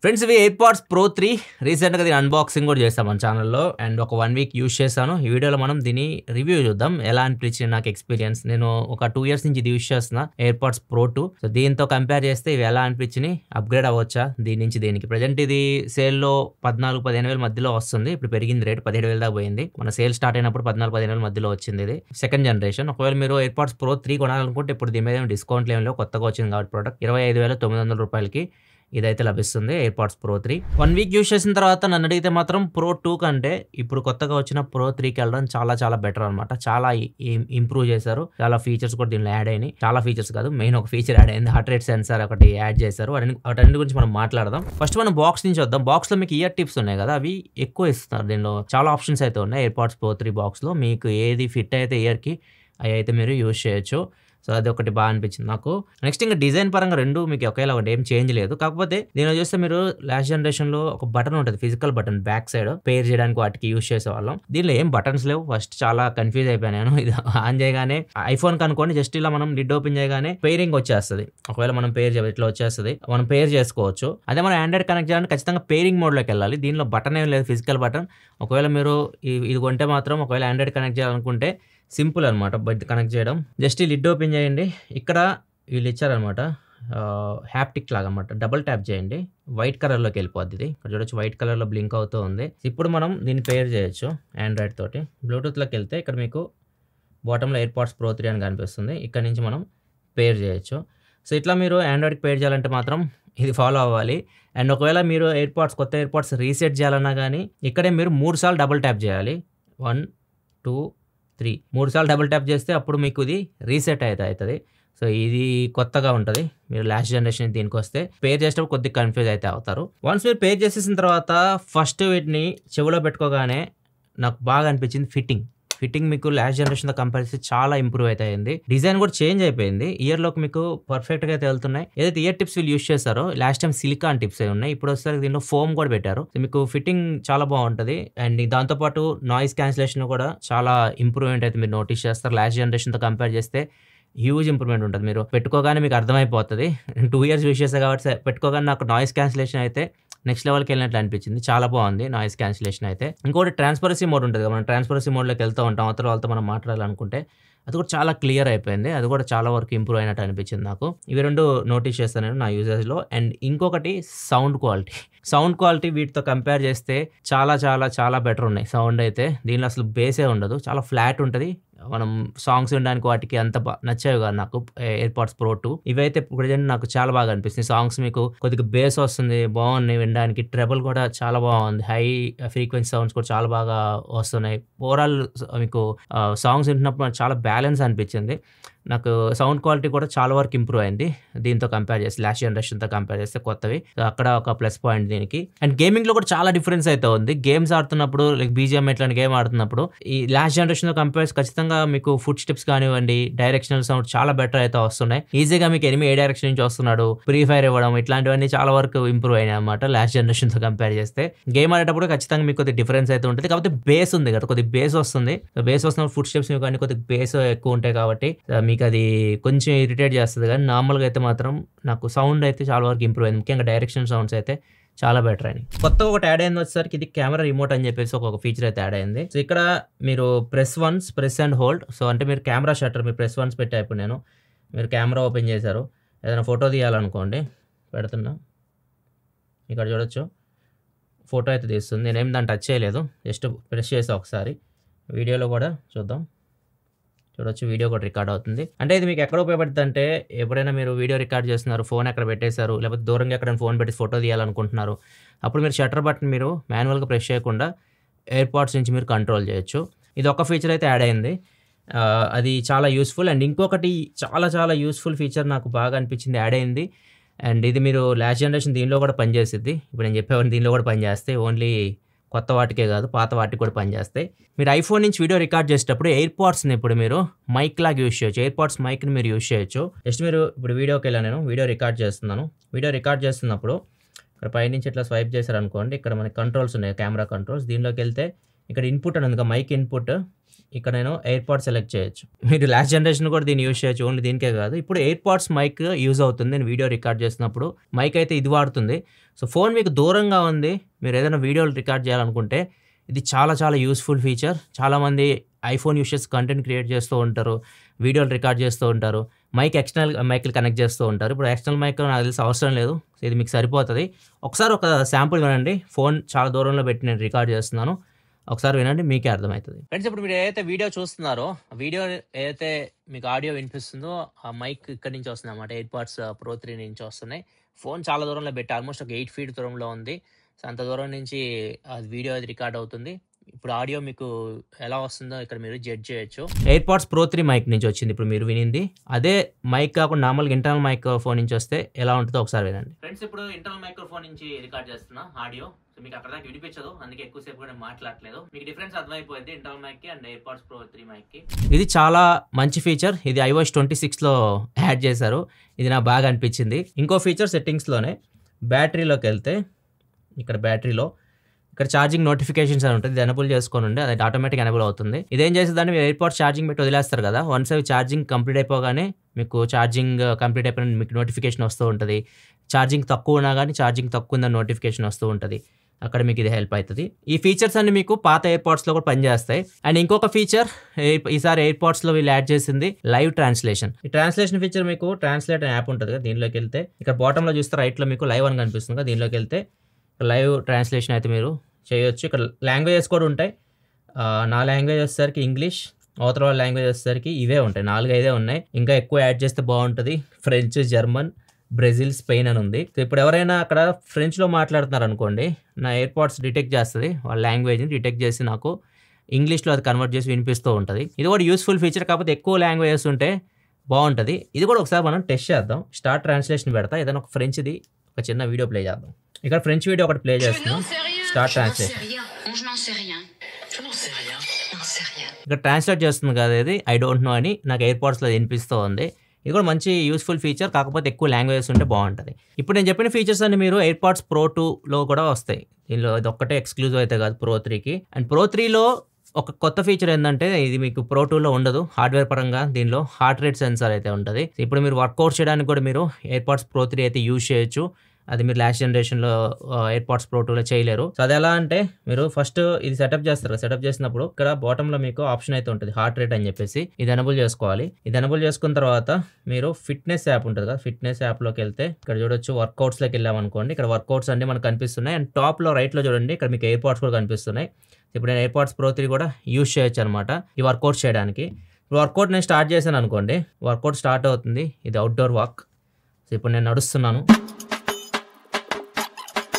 Friends ఇవి AirPods pro 3 రీసెంట్గా దీని అన్బాక్సింగ్ కూడా చేస్తాం మన ఛానల్లో అండ్ ఒక 1 వీక్ యూజ్ చేశాను. ఈ వీడియోలో మనం దీని రివ్యూ చూద్దాం. ఎలా అనిపించింది నాకు ఎక్స్పీరియన్స్. నేను ఒక 2 ఇయర్స్ నుంచి ఇది యూజ్ చేస్తున్నా ఎయిర్పాడ్స్ ప్రో 2. సో దీంతో కంపేర్ చేస్తే ఇవి ఎలా అనిపించినాయి, అప్గ్రేడ్ అవ్వచ్చా దీని నుంచి దీనికి. ప్రజెంట్ ఇది సేల్లో 14-15 వేల మధ్యలో వస్తుంది. ఇప్పుడు పెరిగింది రేట్ 17,000 దాకా పోయింది. మన సేల్ స్టార్ట్ అయినప్పుడు 14-15 వేల మధ్యలో వచ్చింది. ఇది సెకండ్ జనరేషన్. ఒకవేళ మీరు ఎయిర్పాడ్స్ ప్రో 3 కొనాలనుకుంటే ఇప్పుడు దీని మీద డిస్కౌంట్ లేవు, కొత్తగా వచ్చింది కాబట్టి ప్రోడక్ట్ 25,900 రూపాయలకి ఇదైతే లభిస్తుంది ఎయిర్పాడ్స్ ప్రో 3. 1 వీక్ యూజ్ చేసిన తర్వాత నన్ను అడిగితే మాత్రం ప్రో 2 కంటే ఇప్పుడు కొత్తగా వచ్చిన ప్రో 3కి వెళ్ళడం చాలా బెటర్ అనమాట. చాలా ఇంప్రూవ్ చేశారు. చాలా ఫీచర్స్ కూడా దీనిలో యాడ్ అయినాయి. చాలా ఫీచర్స్ కాదు, మెయిన్ ఒక ఫీచర్ యాడ్ అయింది. హార్ట్ రేట్ సెన్సార్ ఒకటి యాడ్ చేశారు. వాటన్నిటి గురించి మనం మాట్లాడదాం. ఫస్ట్ మనం బాక్స్ నుంచి వద్దాం. బాక్స్ లో మీకు ఇయర్ టిప్స్ ఉన్నాయి కదా, అవి ఎక్కువ ఇస్తున్నారు. దీనిలో చాలా ఆప్షన్స్ అయితే ఉన్నాయి ఎయిర్పాడ్స్ ప్రో 3 బాక్స్ లో. మీకు ఏది ఫిట్ అయితే ఇయర్ కి అవి అయితే మీరు యూజ్ చేయొచ్చు. సో అది ఒకటి బాగా అనిపించింది నాకు. నెక్స్ట్ ఇంకా డిజైన్ పరంగా రెండు మీకు ఒకేలా ఒకటి ఏం చేంజ్ లేదు. కాకపోతే దీనిలో చూస్తే మీరు లాస్ట్ జనరేషన్ లో ఒక బటన్ ఉంటుంది, ఫిజికల్ బటన్ బ్యాక్ సైడ్ పేర్ చేయడానికి వాటికి యూజ్ చేసేవాళ్ళం. దీనిలో ఏం బటన్స్ లేవు. ఫస్ట్ చాలా కన్ఫ్యూజ్ అయిపోయాను నేను. ఇది ఆన్ చేయగానే ఐఫోన్ కనుక్కోండి, జస్ట్ ఇలా మనం లిడ్ ఓపెన్ చేయగానే పేరింగ్ వచ్చేస్తుంది. ఒకవేళ మనం పేర్ ఇట్లా వచ్చేస్తుంది, మనం పేర్ చేసుకోవచ్చు. అదే మనం ఆండ్రాయిడ్ కనెక్ట్ చేయాలంటే ఖచ్చితంగా పేరింగ్ మోడ్ లోకి వెళ్ళాలి. దీనిలో బటన్ ఏం లేదు, ఫిజికల్ బటన్. ఒకవేళ మీరు ఇది కొంటే మాత్రం ఒకవేళ ఆండ్రాయిడ్ కనెక్ట్ చేయాలనుకుంటే సింపుల్ అనమాట కనెక్ట్ చేయడం. జస్ట్ ఈ లిడ్ ఓపెన్ చేయండి. ఇక్కడ వీళ్ళు ఇచ్చారనమాట హ్యాప్టిక్ లాగా అనమాట. డబుల్ ట్యాప్ చేయండి, వైట్ కలర్లోకి వెళ్ళిపోద్ది. ఇది ఇక్కడ చూడొచ్చు, వైట్ కలర్లో బ్లింక్ అవుతూ ఉంది. ఇప్పుడు మనం దీన్ని పేర్ చేయొచ్చు ఆండ్రాయిడ్ తోటి. బ్లూటూత్లోకి వెళ్తే ఇక్కడ మీకు బాటంలో ఎయిర్పాడ్స్ ప్రో 3 అని కనిపిస్తుంది. ఇక్కడ నుంచి మనం పేర్ చేయొచ్చు. సో ఇట్లా మీరు ఆండ్రాయిడ్కి పేర్ చేయాలంటే మాత్రం ఇది ఫాలో అవ్వాలి. అండ్ ఒకవేళ మీరు కొత్త ఎయిర్పాడ్స్ రీసెట్ చేయాలన్నా కానీ ఇక్కడే మీరు 3 సార్లు డబుల్ ట్యాప్ చేయాలి. 1 2 3 3 సార్లు డబుల్ ట్యాప్ చేస్తే అప్పుడు మీకు ఇది రీసెట్ అయితే అవుతుంది. సో ఇది కొత్తగా ఉంటుంది. మీరు లాస్ట్ జనరేషన్ దీనికి వస్తే పేర్ చేసేటప్పుడు కొద్దిగా కన్ఫ్యూజ్ అయితే అవుతారు. వన్స్ మీరు పేర్ చేసేసిన తర్వాత ఫస్ట్ వీటిని చెవిలో పెట్టుకోగానే నాకు బాగా అనిపించింది ఫిట్టింగ్ మీకు లాస్ట్ జనరేషన్ తో కంపేర్ చేస్తే చాలా ఇంప్రూవ్ అయితే అయింది. డిజైన్ కూడా చేంజ్ అయిపోయింది. ఇయర్ లోకి మీకు పర్ఫెక్ట్ గా అయితే వెళ్తున్నాయి. ఏదైతే ఇయర్ టిప్స్ వీళ్ళు యూజ్ చేస్తారో లాస్ట్ టైం సిలికాన్ టిప్స్ అయి ఉన్నాయి, ఇప్పుడు వస్తారు దీనిలో ఫోమ్ కూడా పెట్టారు. మీకు ఫిట్టింగ్ చాలా బాగుంటుంది. అండ్ దాంతో పాటు నాయిస్ క్యాన్సిలేషన్ కూడా చాలా ఇంప్రూవ్మెంట్ అయితే మీరు నోటీస్ చేస్తారు. లాస్ట్ జనరేషన్ తో కంపేర్ చేస్తే హ్యూజ్ ఇంప్రూవ్మెంట్ ఉంటుంది. మీరు పెట్టుకోగానే మీకు అర్థమైపోతుంది. 2 ఇయర్స్ యూజ్ చేస్తే కాబట్టి పెట్టుకోగానే నాకు నాయిస్ క్యాన్సిలేషన్ అయితే నెక్స్ట్ లెవెల్కి వెళ్ళినట్లు అనిపించింది. చాలా బాగుంది నాయిస్ క్యాన్సిలేషన్ అయితే. ఇంకోటి ట్రాన్స్పరెన్సీ మోడ్ ఉంటుంది కదా, మనం ట్రాన్స్పరెన్సీ మోడ్లోకి వెళ్తూ ఉంటాం అవతల వాళ్ళతో మనం మాట్లాడాలనుకుంటే. అది కూడా చాలా క్లియర్ అయిపోయింది. అది కూడా చాలా వరకు ఇంప్రూవ్ అయినట్టు అనిపించింది నాకు. ఇవి రెండు నోటీస్ చేస్తాను నేను నా యూజెస్లో. అండ్ ఇంకొకటి సౌండ్ క్వాలిటీ వీటితో కంపేర్ చేస్తే చాలా బెటర్ ఉన్నాయి. సౌండ్ అయితే దీనిలో అసలు బేసే ఉండదు, చాలా ఫ్లాట్ ఉంటుంది. మనం సాంగ్స్ వినడానికి వాటికి అంత నచ్చేవి కాదు నాకు ఎయిర్పాడ్స్ ప్రో 2. ఇవైతే ప్రజెంట్ నాకు చాలా బాగా అనిపిస్తుంది. సాంగ్స్ మీకు కొద్దిగా బేస్ వస్తుంది, బాగున్నాయి వినడానికి. ట్రెబుల్ కూడా చాలా బాగుంది, హై ఫ్రీక్వెన్సీ సౌండ్స్ కూడా చాలా బాగా వస్తున్నాయి. ఓవరాల్ మీకు సాంగ్స్ వింటున్నప్పుడు చాలా బ్యాలెన్స్ అనిపించింది. నాకు సౌండ్ క్వాలిటీ కూడా చాలా వరకు ఇంప్రూవ్ అయింది దీంతో కంపేర్ చేస్తే, లాస్ట్ జనరేషన్తో కంపేర్ చేస్తే కొత్తవి. అక్కడ ఒక ప్లస్ పాయింట్ దీనికి. అండ్ గేమింగ్లో కూడా చాలా డిఫరెన్స్ అయితే ఉంది. గేమ్స్ ఆడుతున్నప్పుడు లైక్ బీజిఎం ఇట్లాంటి గేమ్ ఆడుతున్నప్పుడు ఈ లాస్ట్ జనరేషన్తో కంపేర్ ఖచ్చితంగా మీకు ఫుట్ స్టెప్స్ కానివ్వండి, డైరెక్షనల్ సౌండ్ చాలా బెటర్ అయితే వస్తున్నాయి. ఈజీగా మీకు ఎనిమి ఏ డైరెక్షన్ నుంచి వస్తున్నాడు, ప్రీ ఫైర్ ఇవ్వడం, ఇట్లాంటివన్నీ చాలా వరకు ఇంప్రూవ్ అయినాయి అనమాట లాస్ట్ జనరేషన్తో కంపేర్ చేస్తే. గేమ్ ఆడేటప్పుడు ఖచ్చితంగా మీకు కొద్దిగా డిఫరెన్స్ అయితే ఉంటుంది. కాబట్టి బేస్ ఉంది కదా, కొద్దిగా బేస్ వస్తుంది. బేస్ వస్తున్నప్పుడు ఫుట్ స్టెప్స్ మీకు అన్ని కొద్దిగా బేస్ ఎక్కువ ఉంటాయి కాబట్టి మీకు అది కొంచెం ఇరిటేట్ చేస్తుంది. కానీ నార్మల్గా అయితే మాత్రం నాకు సౌండ్ అయితే చాలా వరకు ఇంప్రూవ్ అయింది. ముఖ్యంగా డైరెక్షన్ సౌండ్స్ అయితే చాలా బెటర్ అయినాయి. కొత్తగా ఒకటి యాడ్ అయింది వచ్చేసరికి ఇది కెమెరా రిమోట్ అని చెప్పేసి ఒక ఫీచర్ అయితే యాడ్ అయింది. సో ఇక్కడ మీరు ప్రెస్ అండ్ హోల్డ్. సో అంటే మీరు కెమెరా షట్టర్ మీరు ప్రెస్ వన్స్ పెట్టా. ఇప్పుడు మీరు కెమెరా ఓపెన్ చేశారు, ఏదైనా ఫోటో తీయాలనుకోండి, పెడుతున్నా, ఇక్కడ చూడొచ్చు ఫోటో అయితే తీస్తుంది. నేనేం దాన్ని టచ్ చేయలేదు, జస్ట్ ప్రెస్ చేసా ఒకసారి. వీడియోలో కూడా చూద్దాం, చూడొచ్చు వీడియో కూడా రికార్డ్ అవుతుంది. అంటే ఇది మీకు ఎక్కడ ఉపయోగపడుతుంది అంటే, ఎప్పుడైనా మీరు వీడియో రికార్డ్ చేస్తున్నారు, ఫోన్ ఎక్కడ పెట్టేశారు, లేకపోతే దూరంగా ఎక్కడైనా ఫోన్ పెట్టి ఫోటో తీయాలనుకుంటున్నారు, అప్పుడు మీరు షట్టర్ బటన్ మీరు మాన్యువల్గా ప్రెస్ చేయకుండా ఎయిర్పాడ్స్ నుంచి మీరు కంట్రోల్ చేయొచ్చు. ఇది ఒక ఫీచర్ అయితే యాడ్ అయింది, అది చాలా యూస్ఫుల్. అండ్ ఇంకొకటి చాలా యూస్ఫుల్ ఫీచర్ నాకు బాగా అనిపించింది యాడ్ అయింది. అండ్ ఇది మీరు లాస్ట్ జనరేషన్ దీనిలో కూడా పనిచేస్తుంది. ఇప్పుడు నేను చెప్పేవాడిని దీనిలో కూడా పనిచేస్తాయి. ఓన్లీ కొత్త వాటికే కాదు, పాత వాటికి కూడా పనిచేస్తాయి. మీరు ఐఫోన్ నుంచి వీడియో రికార్డ్ చేసేటప్పుడు ఎయిర్పాడ్స్ని ఇప్పుడు మీరు మైక్ లాగా యూజ్ చేయొచ్చు. ఎయిర్పాడ్స్ మైక్ని మీరు యూజ్ చేయొచ్చు. జస్ట్ మీరు ఇప్పుడు వీడియోకి వెళ్ళా, నేను వీడియో రికార్డ్ చేస్తున్నాను. వీడియో రికార్డ్ చేస్తున్నప్పుడు ఇక్కడ పైనుంచి ఇట్లా స్వైప్ చేశారనుకోండి, ఇక్కడ మనకి కంట్రోల్స్ ఉన్నాయి, కెమెరా కంట్రోల్స్. దీనిలోకి వెళ్తే ఇక్కడ ఇన్పుట్ అని ఉంది, మైక్ ఇన్పుట్. ఇక్కడ నేను ఎయిర్‌పాడ్స్ సెలెక్ట్ చేయొచ్చు. మీరు లాస్ట్ జనరేషన్ కూడా దీన్ని యూజ్ చేయొచ్చు. ఓన్లీ దీనికే కాదు. ఇప్పుడు ఎయిర్‌పాడ్స్ మైక్ యూజ్ అవుతుంది. నేను వీడియో రికార్డ్ చేసినప్పుడు మైక్ అయితే ఇది వాడుతుంది. సో ఫోన్ మీకు దూరంగా ఉంది. మీరు ఏదైనా వీడియోలు రికార్డ్ చేయాలనుకుంటే ఇది చాలా చాలా యూస్‌ఫుల్ ఫీచర్. చాలామంది ఐఫోన్ యూజ్ చేసి కంటెంట్ క్రియేట్ చేస్తూ ఉంటారు. వీడియోలు రికార్డ్ చేస్తూ ఉంటారు. ఎక్స్టర్నల్ మైక్‌లు కనెక్ట్ చేస్తూ ఉంటారు. ఇప్పుడు ఎక్స్టర్నల్ మైక్ నాకు తెలిసి అవసరం లేదు. సో ఇది మీకు సరిపోతది. ఒకసారి ఒక శాంపుల్ వినండి. ఫోన్ చాలా దూరంలో పెట్టి నేను రికార్డ్ చేస్తున్నాను. ఒకసారి వినండి, మీకే అర్థమవుతుంది. ఫ్రెండ్స్, ఇప్పుడు మీరు ఏదైతే వీడియో చూస్తున్నారో వీడియో ఏదైతే మీకు ఆడియో వినిపిస్తుందో ఆ మైక్ ఇక్కడి నుంచి వస్తుంది అన్నమాట. ఎయిర్‌పాడ్స్ ప్రో 3 నుంచి వస్తున్నాయి. ఫోన్ చాలా దూరంలో పెట్టి ఆల్మోస్ట్ ఒక 8 ఫీట్ దూరంలో ఉంది. సో అంత దూరం నుంచి అది వీడియో అది రికార్డ్ అవుతుంది. ఇప్పుడు ఆడియో మీకు ఎలా వస్తుందో ఇక్కడ మీరు జడ్జ్ చేయొచ్చు. ఎయిర్‌పాడ్స్ ప్రో 3 మైక్ నుంచి వచ్చింది ఇప్పుడు మీరు వినింది. అదే మైక్ కాకుండా నార్మల్గా ఇంటర్నల్ మైక్రోఫోన్ నుంచి వస్తే ఎలా ఉంటుందో ఒకసారి వినండి. ఫ్రెండ్స్, ఇప్పుడు ఇంటర్నల్ మైక్రోఫోన్ నుంచి రికార్డ్ చేస్తున్నా ఆడియో. సో మీకు అక్కడ దాకా వినిపించదు, అందుకే ఎక్కువసేపు కూడా మాట్లాడలేదు. మీకు డిఫరెన్స్ అర్థమైపోయింది ఇంటర్నల్ మైక్ కి అండ్ ఎయిర్‌పాడ్స్ ప్రో 3 మైక్ కి. ఇది చాలా మంచి ఫీచర్. ఇది iOS 26లో యాడ్ చేశారు. ఇది నాకు బాగా అనిపించింది. ఇంకో ఫీచర్ సెట్టింగ్స్లోనే బ్యాటరీలోకి వెళ్తే ఇక్కడ బ్యాటరీలో ఇక్కడ ఛార్జింగ్ నోటిఫికేషన్స్ అని ఉంటుంది. ఇది ఎనబుల్ చేసుకొని ఉండే అది ఆటోమేటిక్ ఎనబుల్ అవుతుంది. ఇదేం చేసేదాన్ని మీరు ఎయిర్‌పాడ్స్ ఛార్జింగ్ పెట్టి వదిలేస్తారు కదా, వన్స్ అవి ఛార్జింగ్ కంప్లీట్ అయిపోగానే మీకు ఛార్జింగ్ కంప్లీట్ అయిపోయిన మీకు నోటిఫికేషన్ వస్తూ ఉంటుంది. ఛార్జింగ్ తక్కువ ఉన్నా కానీ ఛార్జింగ్ తక్కువ ఉందని నోటిఫికేషన్ వస్తూ ఉంటుంది. అక్కడ మీకు ఇది హెల్ప్ అవుతుంది. ఈ ఫీచర్స్ అన్ని మీకు పాత ఎయిర్‌పాడ్స్లో కూడా పనిచేస్తాయి. అండ్ ఇంకొక ఫీచర్ ఈసారి ఎయిర్‌పాడ్స్లో వీళ్ళు యాడ్ చేసింది లైవ్ ట్రాన్స్లేషన్. ఈ ట్రాన్స్లేషన్ ఫీచర్ మీకు ట్రాన్స్లేట్ యాప్ ఉంటుంది కదా, దీనిలోకి వెళ్తే ఇక్కడ బాటంలో చూస్తే రైట్లో మీకు లైవ్ అని కనిపిస్తుంది కదా, దీనిలోకి వెళ్తే లైవ్ ట్రాన్స్లేషన్ అయితే మీరు చేయొచ్చు. ఇక్కడ లాంగ్వేజెస్ కూడా ఉంటాయి. నా లాంగ్వేజ్ వచ్చేసరికి ఇంగ్లీష్, అవతల వాళ్ళ లాంగ్వేజ్ వచ్చేసరికి ఇవే ఉంటాయి. 4-5 ఉన్నాయి. ఇంకా ఎక్కువ యాడ్ చేస్తే బాగుంటుంది. ఫ్రెంచ్, జర్మన్, బ్రెజిల్, స్పెయిన్ అని ఉంది. సో ఇప్పుడు ఎవరైనా అక్కడ ఫ్రెంచ్లో మాట్లాడుతున్నారు అనుకోండి, నా ఎయిర్‌పాడ్స్ డిటెక్ట్ చేస్తుంది. వాళ్ళ లాంగ్వేజ్ని డిటెక్ట్ చేసి నాకు ఇంగ్లీష్లో అది కన్వర్ట్ చేసి వినిపిస్తూ ఉంటుంది. ఇది కూడా యూస్ఫుల్ ఫీచర్. కాకపోతే ఎక్కువ లాంగ్వేజెస్ ఉంటే బాగుంటుంది. ఇది కూడా ఒకసారి మనం టెస్ట్ చేద్దాం. స్టార్ట్ ట్రాన్స్లేషన్ పెడతా. ఏదైనా ఒక ఫ్రెంచ్ది ఒక చిన్న వీడియో ప్లే చేద్దాం. ఇక్కడ ఫ్రెంచ్ వీడియో ఒకటి ప్లే చేస్తున్నాం. Start translation. ఇక్కడ ట్రాన్స్లేట్ చేస్తుంది కదా, ఇది ఐ డోంట్ నో అని నాకు ఎయిర్‌పాడ్స్లో వినిపిస్తూ ఉంది. ఇది కూడా మంచి యూస్ఫుల్ ఫీచర్. కాకపోతే ఎక్కువ లాంగ్వేజెస్ ఉంటే బాగుంటుంది. ఇప్పుడు నేను చెప్పిన ఫీచర్స్ అన్ని మీరు ఎయిర్‌పాడ్స్ ప్రో 2లో కూడా వస్తాయి. దీనిలో ఇది ఒక్కటే ఎక్స్క్లూజివ్ అయితే కాదు ప్రో 3కి. అండ్ ప్రో 3లో ఒక కొత్త ఫీచర్ ఏంటంటే ఇది మీకు ప్రో 2లో ఉండదు. హార్డ్వేర్ పరంగా దీనిలో హార్ట్ రేట్ సెన్సార్ అయితే ఉంటుంది. ఇప్పుడు మీరు వర్కౌట్ చేయడానికి కూడా మీరు ఎయిర్‌పాడ్స్ ప్రో 3 అయితే యూజ్ చేయొచ్చు. అది మీరు లాస్ట్ జనరేషన్లో ఎయిర్‌పాడ్స్ ప్రో 2లో చేయలేరు. సో అది ఎలా అంటే మీరు ఫస్ట్ ఇది సెటప్ చేస్తారు. సెటప్ చేసినప్పుడు ఇక్కడ బాటంలో మీకు ఆప్షన్ అయితే ఉంటుంది హార్ట్ రేట్ అని చెప్పేసి. ఇది ఎనబుల్ చేసుకోవాలి. ఇది ఎనబుల్ చేసుకున్న తర్వాత మీరు ఫిట్నెస్ యాప్ ఉంటుంది కదా, ఫిట్నెస్ యాప్లోకి వెళ్తే ఇక్కడ చూడొచ్చు వర్కౌట్స్లోకి వెళ్ళామనుకోండి. ఇక్కడ వర్కౌట్స్ అన్ని మనకు కనిపిస్తున్నాయి. అండ్ టాప్లో రైట్లో చూడండి, ఇక్కడ మీకు ఎయిర్‌పాడ్స్ కూడా కనిపిస్తున్నాయి. ఇప్పుడు నేను ఎయిర్‌పాడ్స్ ప్రో 3 కూడా యూజ్ చేయొచ్చు అనమాట ఈ వర్కౌట్స్ చేయడానికి. ఇప్పుడు వర్కౌట్ నేను స్టార్ట్ చేశాను అనుకోండి, వర్కౌట్ స్టార్ట్ అవుతుంది. ఇది అవుట్డోర్ వాక్. సో ఇప్పుడు నేను నడుస్తున్నాను.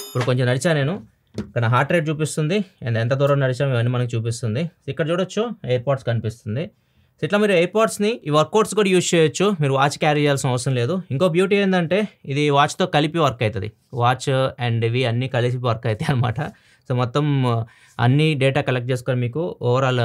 ఇప్పుడు కొంచెం నడిచా నేను, ఇక్కడ హార్ట్ రేట్ చూపిస్తుంది అండ్ ఎంత దూరం నడిచాము ఇవన్నీ మనకు చూపిస్తుంది. ఇక్కడ చూడొచ్చు ఎయిర్‌పాడ్స్ కనిపిస్తుంది. సో ఇట్లా మీరు ఎయిర్‌పాడ్స్ని ఈ వర్కౌట్స్ కూడా యూజ్ చేయొచ్చు. మీరు వాచ్ క్యారీ చేయాల్సిన అవసరం లేదు. ఇంకో బ్యూటీ ఏంటంటే ఇది వాచ్తో కలిపి వర్క్ అవుతుంది. వాచ్ అండ్ ఇవి అన్నీ కలిసి వర్క్ అవుతాయి అనమాట. సో మొత్తం అన్ని డేటా కలెక్ట్ చేసుకొని మీకు ఓవరాల్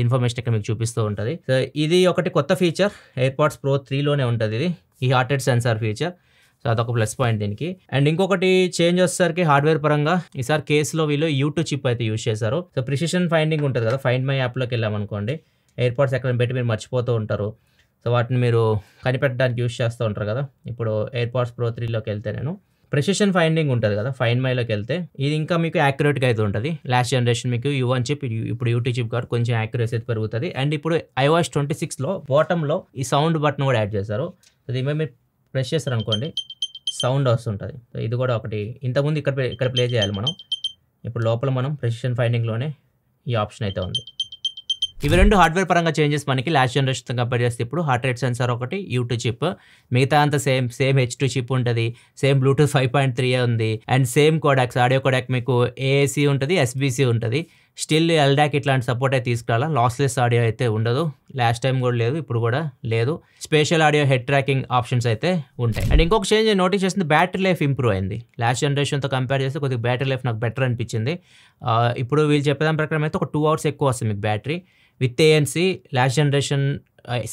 ఇన్ఫర్మేషన్ ఇక్కడ మీకు చూపిస్తూ ఉంటుంది. సో ఇది ఒకటి కొత్త ఫీచర్ ఎయిర్‌పాడ్స్ ప్రో 3లోనే ఉంటుంది. ఇది ఈ heart rate censor feature. So అదొక ప్లస్ పాయింట్ దీనికి. అండ్ ఇంకొకటి చేంజ్ వచ్చేసరికి హార్డ్వేర్ పరంగా ఈసారి కేసులో వీళ్ళు U2 చిప్ అయితే యూజ్ చేశారు. సో ప్రిసిషన్ ఫైండింగ్ ఉంటుంది కదా, ఫైండ్ మై యాప్లోకి వెళ్ళామనుకోండి, ఎయిర్‌పాడ్స్ ఎక్కడ పెట్టి మీరు మర్చిపోతూ ఉంటారు. సో వాటిని మీరు కనిపెట్టడానికి యూజ్ చేస్తూ ఉంటారు కదా. ఇప్పుడు ఎయిర్‌పాడ్స్ ప్రో 3లోకి వెళ్తే నేను ప్రిసిషన్ ఫైండింగ్ ఉంటుంది కదా, ఫైండ్ మైలోకి వెళ్తే ఇది ఇంకా మీకు యాక్యురేట్గా అయితే ఉంటుంది. లాస్ట్ జనరేషన్ మీకు U1 చిప్, ఇప్పుడు U2 చిప్ కాబట్టి కొంచెం యాక్యురసీ అయితే పెరుగుతుంది. అండ్ ఇప్పుడు iOS 26లో బాటంలో ఈ సౌండ్ బటన్ కూడా యాడ్ చేశారు. సో దీని మీద మీరు ప్రెస్ చేస్తారు అనుకోండి, సౌండ్ వస్తుంటుంది. సో ఇది కూడా ఒకటి. ఇంతకుముందు ఇక్కడ ప్లే చేయాలి మనం. ఇప్పుడు లోపల మనం ప్రెసిషన్ ఫైండింగ్లోనే ఈ ఆప్షన్ అయితే ఉంది. ఇవి రెండు హార్డ్వేర్ పరంగా చేంజెస్ మనకి లాస్ట్ జనరేషన్తో కంపేర్ చేస్తే ఇప్పుడు హార్ట్ రేట్ సెన్సార్ ఒకటి, U2 చిప్, మిగతా అంతా సేమ్ H2 చిప్ ఉంటుంది, సేమ్ బ్లూటూత్ 5.3 ఉంది అండ్ సేమ్ కోడాక్స్, ఆడియో కోడాక్ మీకు AAC ఉంటుంది, SBC ఉంటుంది. స్టిల్ LDAC ఇట్లాంటి సపోర్ట్ అయితే తీసుకురాలా. లాస్లెస్ ఆడియో అయితే ఉండదు. లాస్ట్ టైం కూడా లేదు, ఇప్పుడు కూడా లేదు. Spatial audio head tracking options అయితే ఉంటాయి. అండ్ ఇంకొక చేంజ్ నోటీస్ చేసింది, బ్యాటరీ లైఫ్ ఇంప్రూవ్ అయింది. లాస్ట్ జనరేషన్తో కంపేర్ చేస్తే కొద్దిగా బ్యాటరీ లైఫ్ నాకు బెటర్ అనిపించింది. ఇప్పుడు వీళ్ళు చెప్పేదాని ప్రకారం అయితే ఒక 2 hours ఎక్కువ వస్తుంది మీకు battery. With ANC last generation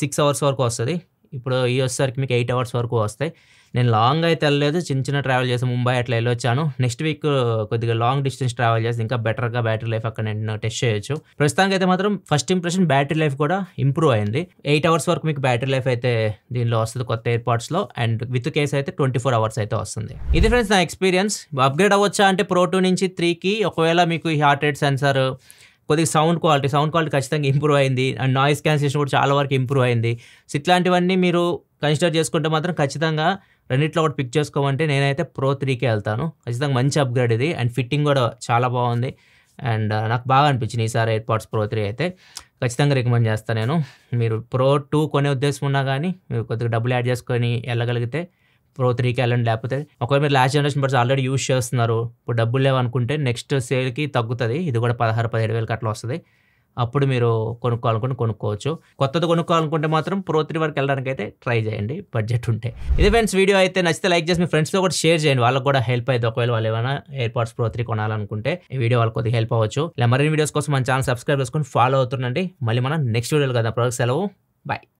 6 hours వరకు వస్తుంది. ఇప్పుడు ఈ వచ్చేసరికి మీకు 8 hours వరకు వస్తాయి. నేను లాంగ్ అయితే వెళ్ళలేదు. చిన్న ట్రావెల్ చేసి ముంబై అట్లా వెళ్ళొచ్చాను. నెక్స్ట్ వీక్ కొద్దిగా లాంగ్ డిస్టెన్స్ ట్రావెల్ చేసి ఇంకా బెటర్‌గా బ్యాటరీ లైఫ్ అక్కడ నేను టెస్ట్ చేయొచ్చు. ప్రస్తుతానికైతే మాత్రం ఫస్ట్ ఇంప్రెషన్ బ్యాటరీ లైఫ్ కూడా ఇంప్రూవ్ అయింది. 8 అవర్స్ వరకు మీకు బ్యాటరీ లైఫ్ అయితే దీనిలో వస్తది కొత్త ఎయిర్‌పాడ్స్‌లో. అండ్ విత్ కేస్ అయితే 24 అవర్స్ అయితే వస్తుంది. ఇది ఫ్రెండ్స్ నా ఎక్స్‌పీరియన్స్. అప్‌గ్రేడ్ అవ్వొచ్చా అంటే ప్రో 2 నుంచి 3కి ఒకవేళ మీకు ఈ హార్ట్ రేట్ సెన్సార్ కొద్దిగా సౌండ్ క్వాలిటీ ఖచ్చితంగా ఇంప్రూవ్ అయింది. అండ్ నాయిస్ క్యాన్సిలేషన్ కూడా చాలా వరకు ఇంప్రూవ్ అయింది. సో ఇట్లాంటివన్నీ మీరు కన్సిడర్ చేసుకుంటే మాత్రం ఖచ్చితంగా రెండిట్లో ఒకటి పిక్ చేసుకోమంటే నేనైతే ప్రో 3కే వెళ్తాను. ఖచ్చితంగా మంచి అప్‌గ్రేడ్ ఇది. అండ్ ఫిట్టింగ్ కూడా చాలా బాగుంది. అండ్ నాకు బాగా అనిపించింది ఈసారి ఎయిర్‌పాడ్స్ ప్రో 3 అయితే. ఖచ్చితంగా రికమెండ్ చేస్తాను నేను. మీరు ప్రో 2 కొనే ఉద్దేశం ఉన్నా కానీ మీరు కొద్దిగా డబ్బులు యాడ్ చేసుకొని వెళ్ళగలిగితే ప్రో 3కి వెళ్ళండి. లేకపోతే ఒకవేళ మీరు last generation buds already use చేస్తున్నారు. ఇప్పుడు డబ్బులు లేవనుకుంటే నెక్స్ట్ సేల్‌కి తగ్గుతది. ఇది కూడా 16, 17,000కి అట్లా వస్తది. అప్పుడు మీరు కొనుక్కోవాలనుకుంటే కొనుక్కోవచ్చు. కొత్తది కొనుక్కోవాలనుకుంటే మాత్రం ప్రో 3 వరకు వెళ్ళడానికైతే ట్రై చేయండి బడ్జెట్ ఉంటే. ఇది ఫ్రెండ్స్ వీడియో అయితే నచ్చితే లైక్ చేసి మీ ఫ్రెండ్స్‌తో కూడా షేర్ చేయండి. వాళ్ళకి కూడా హెల్ప్ అయిద్ది. ఒకవేళ వాళ్ళు ఏమైనా ఎయిర్‌పాడ్స్ ప్రో 3 కొనాలనుకుంటే ఈ వీడియో వాళ్ళకి కొద్దిగా హెల్ప్ అవ్వచ్చు. ఇలా మరిన్ని వీడియోస్ కోసం మన ఛానల్ సబ్స్క్రైబ్ చేసుకొని ఫాలో అవుతుండండి. మళ్ళీ మనం నెక్స్ట్ వీడియోలో కదా. ప్రొడక్ట్ సెలవు. బై.